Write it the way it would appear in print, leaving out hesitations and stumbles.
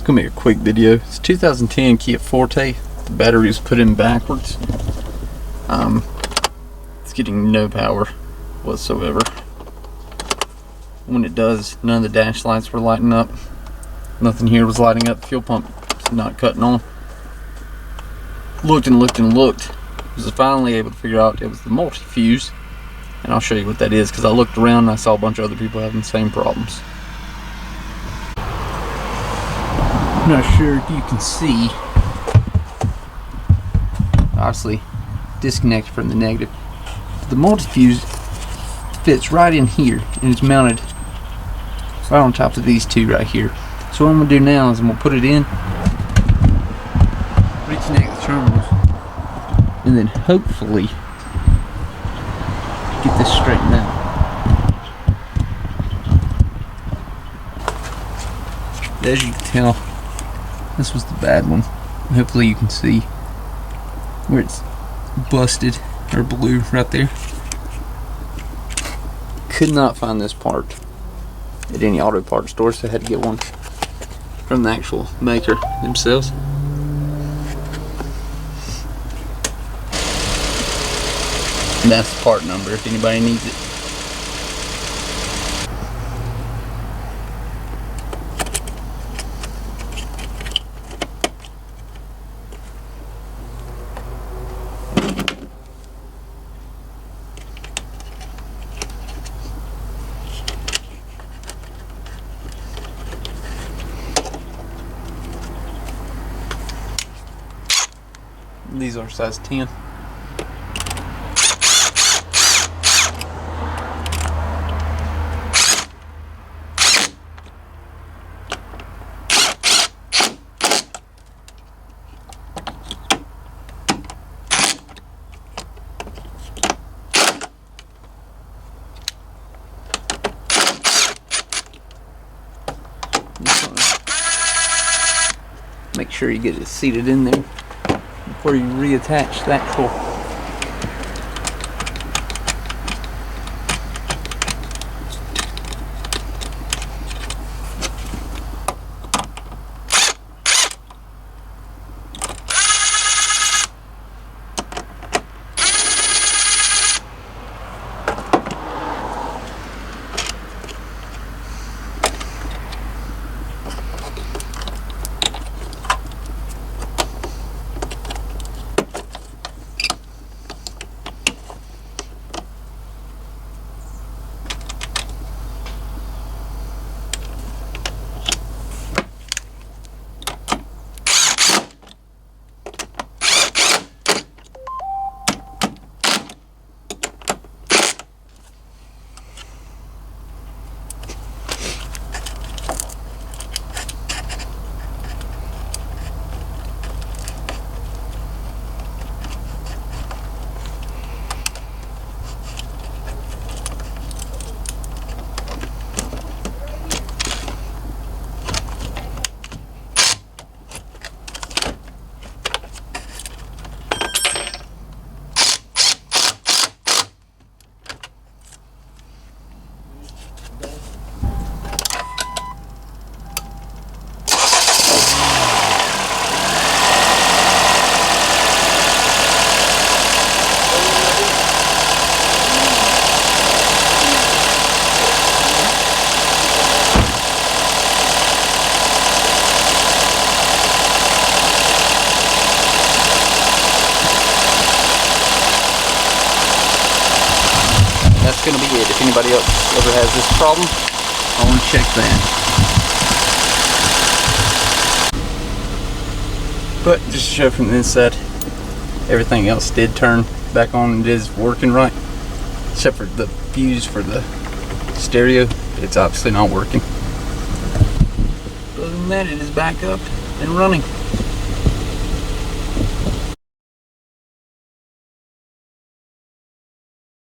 It's gonna be a quick video. It's 2010 Kia Forte. The battery is put in backwards. It's getting no power whatsoever. When it does, none of the dash lights were lighting up. Nothing here was lighting up. Fuel pump not cutting on. Looked and looked and looked. Was finally able to figure out it was the multi-fuse, and I'll show you what that is because I looked around and I saw a bunch of other people having the same problems. I'm not sure if you can see. Obviously, disconnected from the negative. The multi-fuse fits right in here and it's mounted right on top of these two right here. So what I'm gonna do now is I'm gonna put it in, reconnect the terminals, and then hopefully get this straightened out. As you can tell, this was the bad one. Hopefully you can see where it's busted or blue right there. Could not find this part at any auto parts store, so I had to get one from the actual maker themselves. And that's the part number if anybody needs it. These are size 10. Make sure you get it seated in there before you reattach the actual that's going to be it. If anybody else ever has this problem, I want to check that. But just to show from the inside, everything else did turn back on and it is working right, except for the fuse for the stereo. It's obviously not working. Other than that, it is back up and running.